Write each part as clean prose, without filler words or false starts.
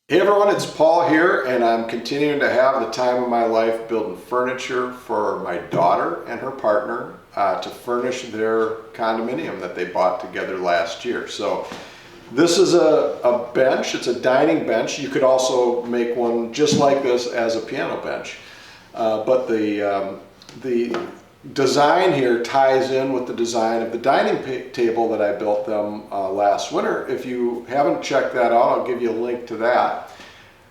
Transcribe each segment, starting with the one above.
Hey everyone, it's Paul here, and I'm continuing to have the time of my life building furniture for my daughter and her partner to furnish their condominium that they bought together last year. So this is a bench. It's a dining bench. You could also make one just like this as a piano bench. But the design here ties in with the design of the dining table that I built them last winter. If you haven't checked that out, I'll give you a link to that.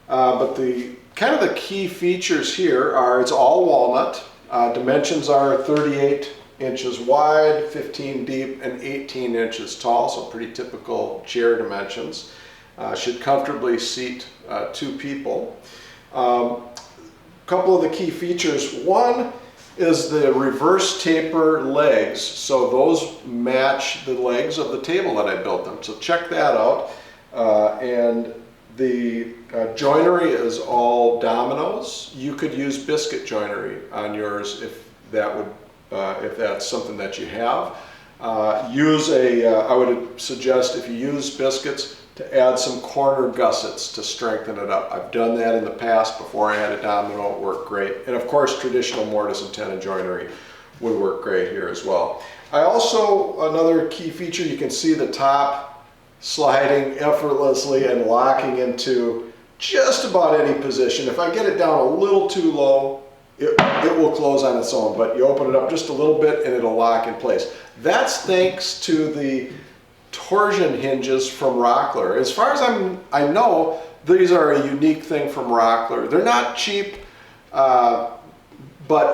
But the kind of the key features here are it's all walnut. Dimensions are 38 inches wide, 15 deep, and 18 inches tall, so pretty typical chair dimensions. Should comfortably seat 2 people. Couple of the key features. One is the reverse taper legs, so those match the legs of the table that I built them. So check that out. And the joinery is all dominoes. You could use biscuit joinery on yours if that would, if that's something that you have. I would suggest if you use biscuits to add some corner gussets to strengthen it up. I've done that in the past before I had a domino. It worked great. And of course, traditional mortise and tenon joinery would work great here as well. Another key feature, you can see the top sliding effortlessly and locking into just about any position. If I get it down a little too low, it will close on its own, but you open it up just a little bit and it'll lock in place. That's thanks to the Torsion hinges from Rockler. As far as I know, these are a unique thing from Rockler. They're not cheap, but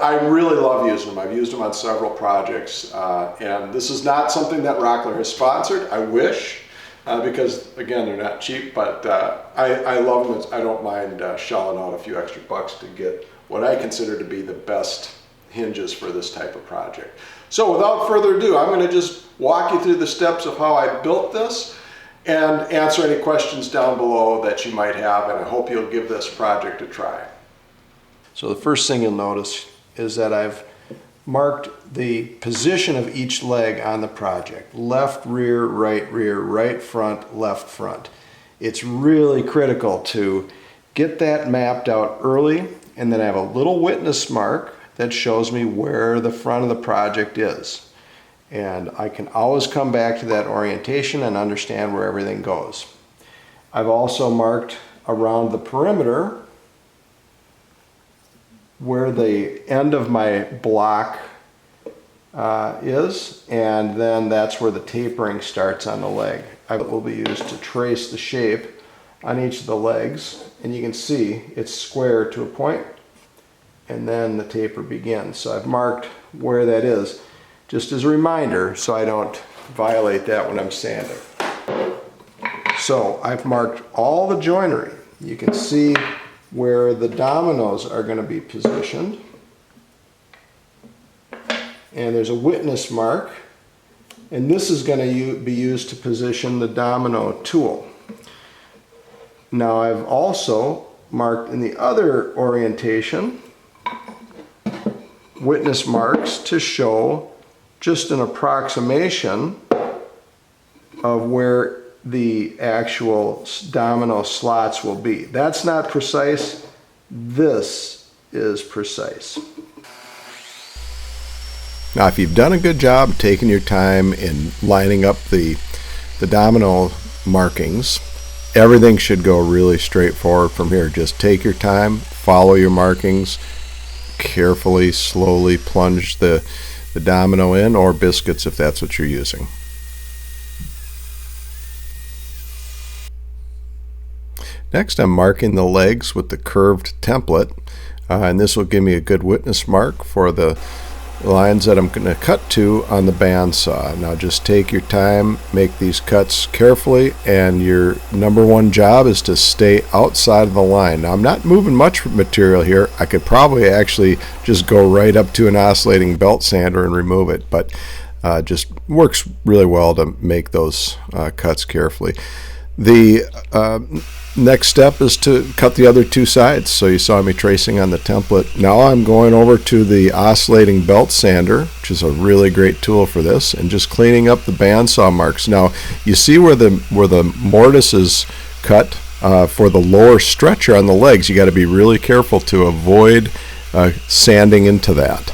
I really love using them. I've used them on several projects, and this is not something that Rockler has sponsored. I wish, because again, they're not cheap, but I love them. I don't mind shelling out a few extra bucks to get what I consider to be the best hinges for this type of project. So without further ado, I'm going to just walk you through the steps of how I built this and answer any questions down below that you might have, and I hope you'll give this project a try. So the first thing you'll notice is that I've marked the position of each leg on the project. Left rear, right front, left front. It's really critical to get that mapped out early, and then I have a little witness mark that shows me where the front of the project is. And I can always come back to that orientation and understand where everything goes. I've also marked around the perimeter where the end of my block is, and then that's where the tapering starts on the leg. It will be used to trace the shape on each of the legs, and you can see it's square to a point, and then the taper begins. So I've marked where that is, just as a reminder, so I don't violate that when I'm sanding. So I've marked all the joinery. You can see where the dominoes are going to be positioned. And there's a witness mark, and this is going to be used to position the domino tool. Now I've also marked in the other orientation witness marks to show just an approximation of where the actual domino slots will be. That's not precise. This is precise. Now, if you've done a good job taking your time in lining up the domino markings, everything should go really straightforward from here. Just take your time, follow your markings, carefully, slowly plunge the domino in, or biscuits if that's what you're using. Next, I'm marking the legs with the curved template, and this will give me a good witness mark for the lines that I'm going to cut to on the bandsaw. Now just take your time, make these cuts carefully, and your number one job is to stay outside of the line. Now I'm not moving much material here. I could probably actually just go right up to an oscillating belt sander and remove it, but just works really well to make those cuts carefully. The next step is to cut the other 2 sides. So you saw me tracing on the template. Now I'm going over to the oscillating belt sander, which is a really great tool for this, and just cleaning up the bandsaw marks. Now you see where the mortise is cut for the lower stretcher on the legs, you got to be really careful to avoid sanding into that.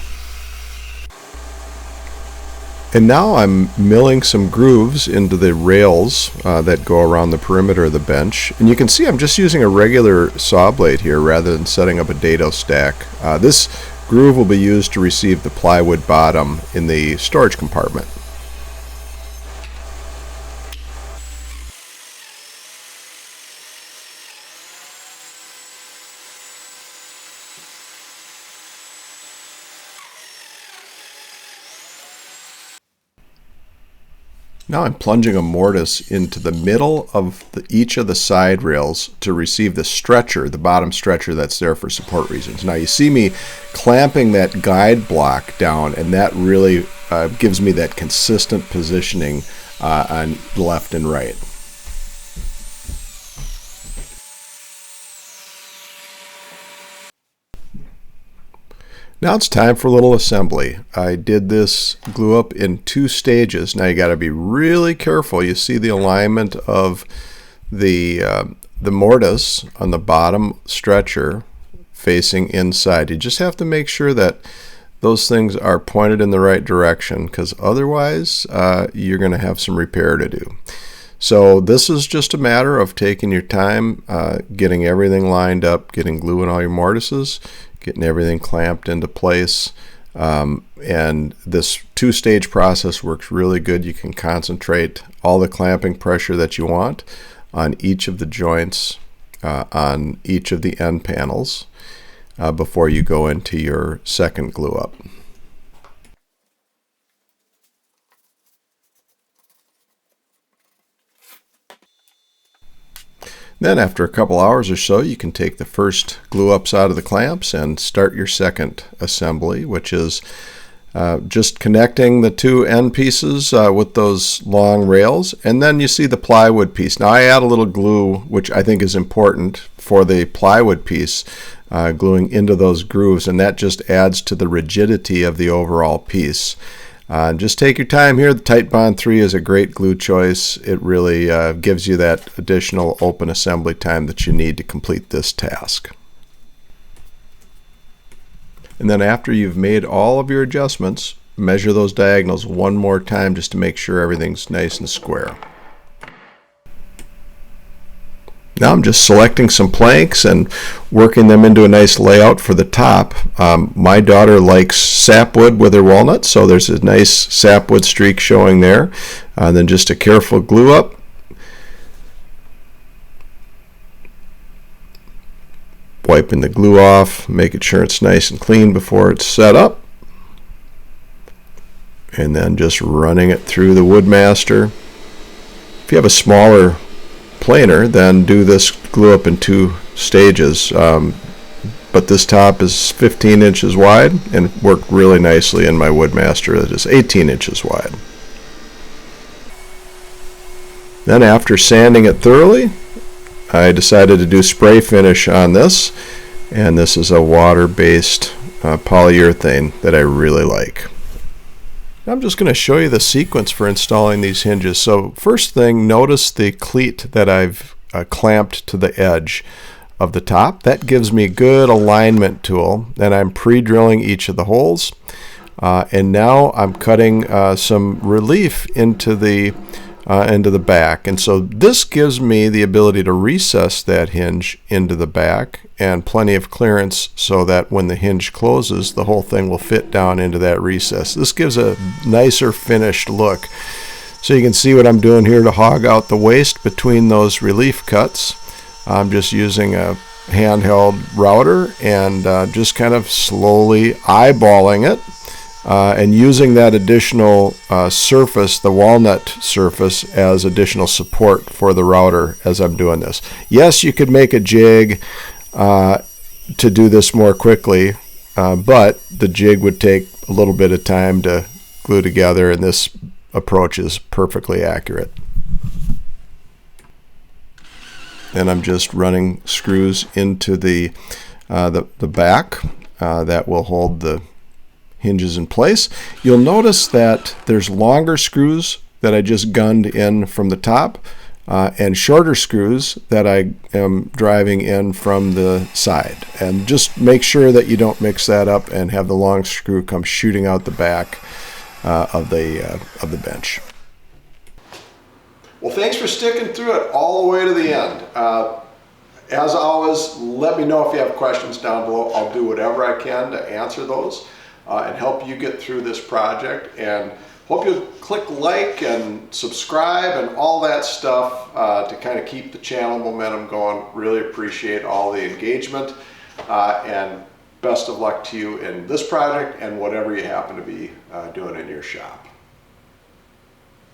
And now I'm milling some grooves into the rails that go around the perimeter of the bench. And you can see I'm just using a regular saw blade here rather than setting up a dado stack. This groove will be used to receive the plywood bottom in the storage compartment. Now I'm plunging a mortise into the middle of each of the side rails to receive the stretcher, the bottom stretcher that's there for support reasons. Now you see me clamping that guide block down, and that really gives me that consistent positioning on left and right. Now it's time for a little assembly. I did this glue up in 2 stages. Now you got to be really careful. You see the alignment of the mortise on the bottom stretcher facing inside. You just have to make sure that those things are pointed in the right direction, because otherwise you're going to have some repair to do. So this is just a matter of taking your time, getting everything lined up, getting glue in all your mortises, getting everything clamped into place. And this 2-stage process works really good. You can concentrate all the clamping pressure that you want on each of the joints, on each of the end panels before you go into your second glue up. Then after a couple hours or so, you can take the first glue ups out of the clamps and start your second assembly, which is just connecting the 2 end pieces with those long rails. And then you see the plywood piece. Now I add a little glue, which I think is important for the plywood piece, gluing into those grooves, and that just adds to the rigidity of the overall piece. Just take your time here. The Titebond 3 is a great glue choice. It really gives you that additional open assembly time that you need to complete this task. And then after you've made all of your adjustments, measure those diagonals one more time just to make sure everything's nice and square. Now I'm just selecting some planks and working them into a nice layout for the top. My daughter likes sapwood with her walnut, so there's a nice sapwood streak showing there. Then just a careful glue up. Wiping the glue off, making sure it's nice and clean before it's set up. And then just running it through the Woodmaster. If you have a smaller planer, then do this glue up in 2 stages, but this top is 15 inches wide and worked really nicely in my Woodmaster that is 18 inches wide. Then after sanding it thoroughly, I decided to do spray finish on this, and this is a water-based polyurethane that I really like. I'm just going to show you the sequence for installing these hinges. So first thing, notice the cleat that I've clamped to the edge of the top. That gives me a good alignment tool. Then I'm pre-drilling each of the holes. And now I'm cutting some relief into the back. And so this gives me the ability to recess that hinge into the back and plenty of clearance so that when the hinge closes, the whole thing will fit down into that recess. This gives a nicer finished look. So you can see what I'm doing here to hog out the waste between those relief cuts. I'm just using a handheld router and just kind of slowly eyeballing it. And using that additional surface, the walnut surface, as additional support for the router as I'm doing this. Yes, you could make a jig to do this more quickly, but the jig would take a little bit of time to glue together, and this approach is perfectly accurate. And I'm just running screws into the back that will hold the hinges in place. You'll notice that there's longer screws that I just gunned in from the top. and shorter screws that I am driving in from the side. And just make sure that you don't mix that up and have the long screw come shooting out the back of the bench. Well, thanks for sticking through it all the way to the end. As always, let me know if you have questions down below. I'll do whatever I can to answer those and help you get through this project. And hope you'll click like and subscribe and all that stuff to kind of keep the channel momentum going. Really appreciate all the engagement, and best of luck to you in this project and whatever you happen to be doing in your shop.